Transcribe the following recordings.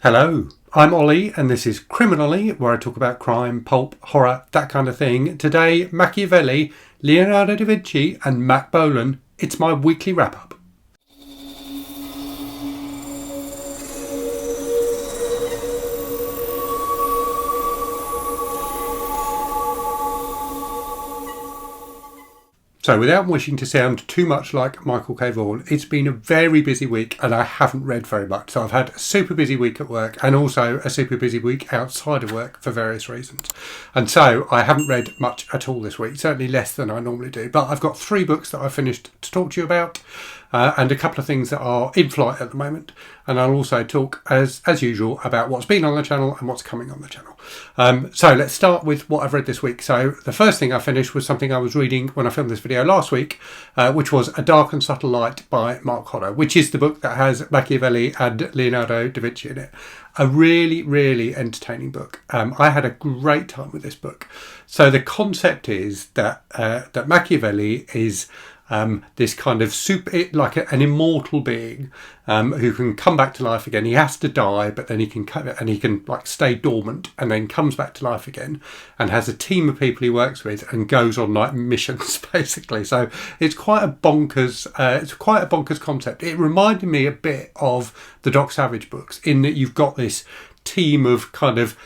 Hello, I'm Ollie and this is Criminally, where I talk about crime, pulp, horror, that kind of thing. Today, Machiavelli, Leonardo da Vinci and Matt Bolan. It's my weekly wrap-up. So without wishing to sound too much like Michael K. Vaughan, it's been a very busy week and I haven't read very much. So I've had a super busy week at work and also a super busy week outside of work for various reasons. And so I haven't read much at all this week, certainly less than I normally do. But I've got 3 books that I've finished to talk to you about and a couple of things that are in flight at the moment. And I'll also talk, as usual, about what's been on the channel and what's coming on the channel. So let's start with what I've read this week. So the first thing I finished was something I was reading when I filmed this video last week, which was A Dark and Subtle Light by Mark Hodder, which is the book that has Machiavelli and Leonardo da Vinci in it. A really, really entertaining book. I had a great time with this book. So the concept is that that Machiavelli is this kind of an immortal being who can come back to life again. He has to die, but then he can like stay dormant and then comes back to life again, and has a team of people he works with and goes on like missions basically. So it's quite a bonkers concept. It reminded me a bit of the Doc Savage books in that you've got this team of kind of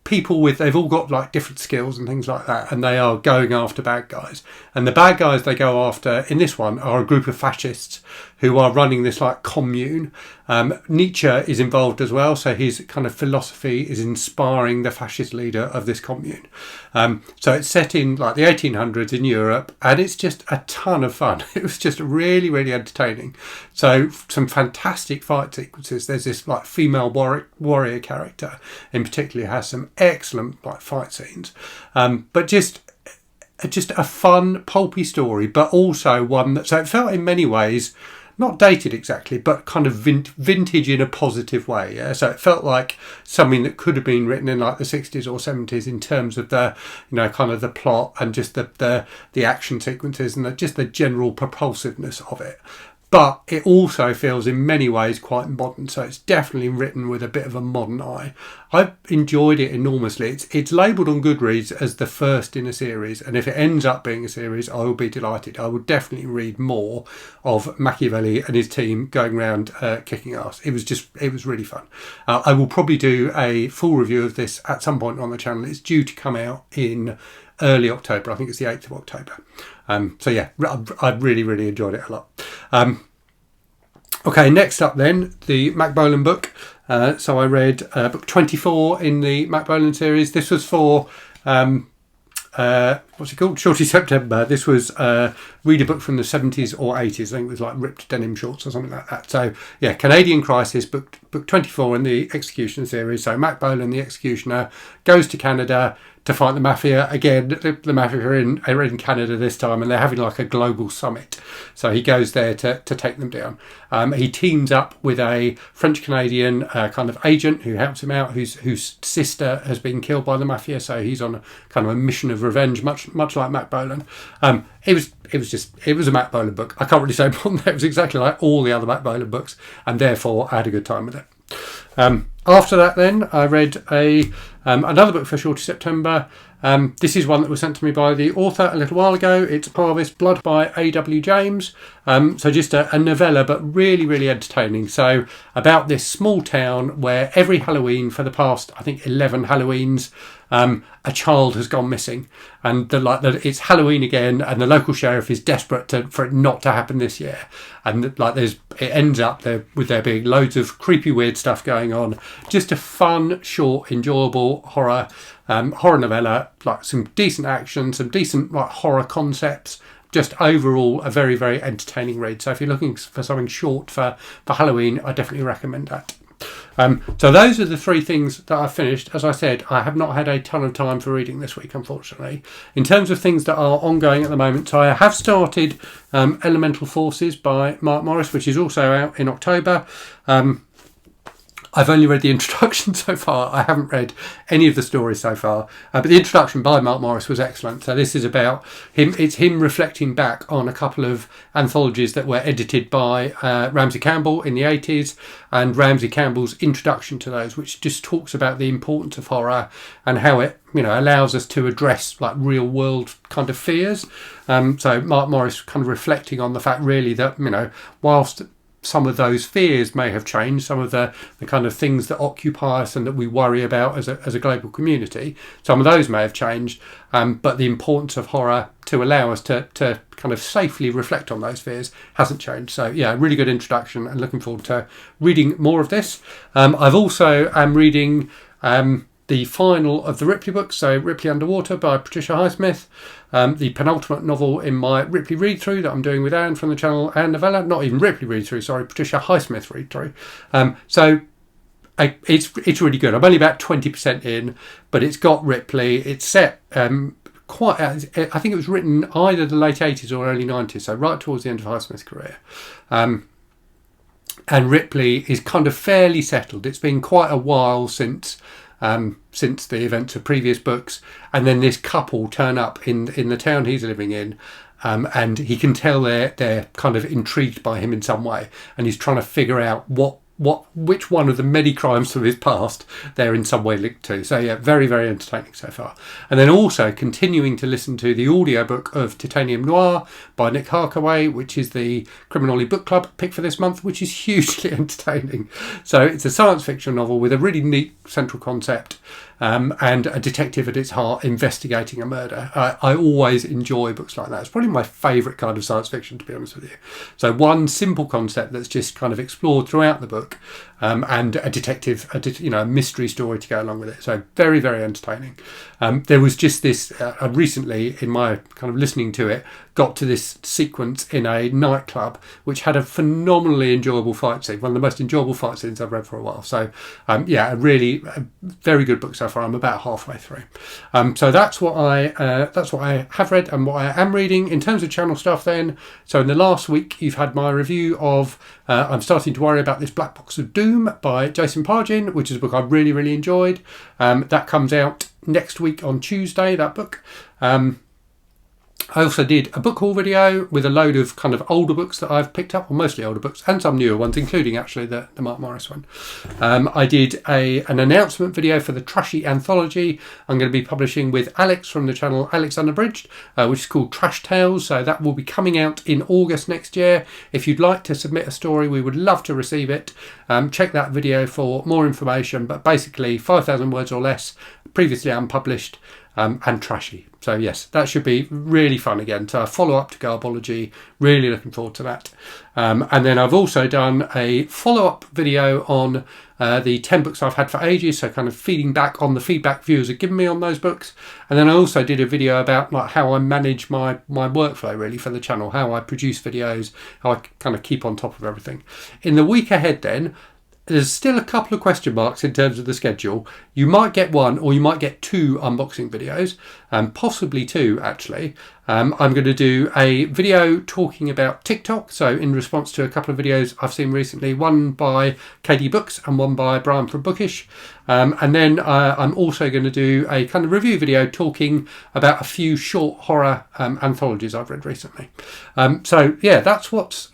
people they've all got like different skills and things like that, and they are going after bad guys. And the bad guys they go after in this one are a group of fascists who are running this like commune. Nietzsche is involved as well, so his kind of philosophy is inspiring the fascist leader of this commune. So it's set in like the 1800s in Europe, and it's just a ton of fun. It was just really, really entertaining. So some fantastic fight sequences. There's this like female warrior character in particular who has some excellent like fight scenes, but just a fun pulpy story, but also one that, so it felt in many ways not dated exactly, but kind of vintage in a positive way. Yeah, so it felt like something that could have been written in like the 60s or 70s in terms of the, kind of the plot and just the action sequences and just the general propulsiveness of it. But it also feels in many ways quite modern, so it's definitely written with a bit of a modern eye. I've enjoyed it enormously. It's labelled on Goodreads as the first in a series, and if it ends up being a series, I will be delighted. I would definitely read more of Machiavelli and his team going around kicking ass. It was really fun. I will probably do a full review of this at some point on the channel. It's due to come out in early October. I think it's the 8th of October. So yeah, I really, really enjoyed it a lot. Okay, next up then, the Matt Bolan book. So I read book 24 in the Matt Bolan series. This was for, what's it called? Shorty September. This was read a book from the 70s or 80s. I think it was like ripped denim shorts or something like that. So yeah, Canadian Crisis, book 24 in the Executioner series. So Matt Bolan, the Executioner, goes to Canada to fight the Mafia. Again, the Mafia are in Canada this time, and they're having like a global summit. So he goes there to take them down. He teams up with a French-Canadian kind of agent who helps him out, whose sister has been killed by the Mafia. So he's on a kind of a mission of revenge, much like Matt Bolan. It was a Matt Bolan book. I can't really say more than that. It was exactly like all the other Matt Bolan books, and therefore I had a good time with it. After that then, I read another book for Shorty September. This is one that was sent to me by the author a little while ago. It's Harvest Blood by A.W. James. So just a novella, but really, really entertaining. So about this small town where every Halloween for the past, I think, 11 Halloweens, a child has gone missing, and it's Halloween again, and the local sheriff is desperate for it not to happen this year. And it ends up with there being loads of creepy, weird stuff going on. Just a fun, short, enjoyable horror novella, like some decent action, some decent like horror concepts. Just overall a very, very entertaining read. So if you're looking for something short for Halloween, I definitely recommend that. So those are the 3 things that I've finished. As I said, I have not had a ton of time for reading this week, unfortunately. In terms of things that are ongoing at the moment, so I have started Elemental Forces by Mark Morris, which is also out in October. I I've only read the introduction so far. I haven't read any of the stories so far. But the introduction by Mark Morris was excellent. So this is about him. It's him reflecting back on a couple of anthologies that were edited by Ramsey Campbell in the 80s, and Ramsey Campbell's introduction to those, which just talks about the importance of horror and how it, allows us to address like real world kind of fears. So Mark Morris kind of reflecting on the fact really that, whilst some of those fears may have changed, some of the kind of things that occupy us and that we worry about as a global community, some of those may have changed, but the importance of horror to allow us to kind of safely reflect on those fears hasn't changed. So yeah, really good introduction, and looking forward to reading more of this. I've also am reading the final of the Ripley books, so Ripley Underwater by Patricia Highsmith, the penultimate novel in my Ripley read-through that I'm doing with Anne from the channel and Novella. Not even Ripley read-through, sorry, Patricia Highsmith read-through. It's really good. I'm only about 20% in, but it's got Ripley. It's set I think it was written either the late 80s or early 90s, so right towards the end of Highsmith's career. And Ripley is kind of fairly settled. It's been quite a while since the events of previous books, and then this couple turn up in the town he's living in, and he can tell they're kind of intrigued by him in some way, and he's trying to figure out which one of the many crimes from his past they're in some way linked to. So yeah, very, very entertaining so far. And then also continuing to listen to the audiobook of Titanium Noir by Nick Harkaway, which is the Criminology Book Club pick for this month, which is hugely entertaining. So it's a science fiction novel with a really neat central concept, and a detective at its heart investigating a murder. I always enjoy books like that. It's probably my favourite kind of science fiction, to be honest with you. So one simple concept that's just kind of explored throughout the book, and a detective, a mystery story to go along with it. So very, very entertaining. There was just this, recently in my kind of listening to it, got to this sequence in a nightclub which had a phenomenally enjoyable fight scene, one of the most enjoyable fight scenes I've read for a while. So a very good book so far. I'm about halfway through. So that's what I have read and what I am reading. In terms of channel stuff then, so in the last week you've had my review of I'm Starting to Worry About This Black Box of Doom by Jason Pargin, which is a book I really, really enjoyed. That comes out next week on Tuesday, that book. I also did a book haul video with a load of kind of older books that I've picked up, or mostly older books, and some newer ones, including actually the Mark Morris one. I did an announcement video for the Trashy anthology I'm going to be publishing with Alex from the channel Alex Unabridged, which is called Trash Tales. So that will be coming out in August next year. If you'd like to submit a story, we would love to receive it. Check that video for more information, but basically 5,000 words or less, previously unpublished, and trashy. So yes, that should be really fun again. So a follow-up to Garbology, really looking forward to that. And then I've also done a follow-up video on the 10 books I've had for ages, so kind of feeding back on the feedback viewers have given me on those books. And then I also did a video about like how I manage my workflow really for the channel, how I produce videos, how I kind of keep on top of everything. In the week ahead then, there's still a couple of question marks in terms of the schedule. You might get one or you might get two unboxing videos, possibly two actually. I'm going to do a video talking about TikTok, so in response to a couple of videos I've seen recently, one by KD Books and one by Brian from Bookish. And then I'm also going to do a kind of review video talking about a few short horror anthologies I've read recently. So yeah, that's what's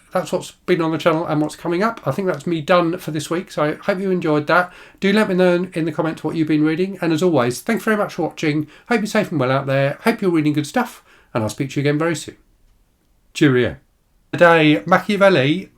been on the channel and what's coming up. I think that's me done for this week, so I hope you enjoyed that. Do let me know in the comments what you've been reading, and as always, thanks very much for watching. Hope you're safe and well out there. Hope you're reading good stuff, and I'll speak to you again very soon. Cheerio. Today, Machiavelli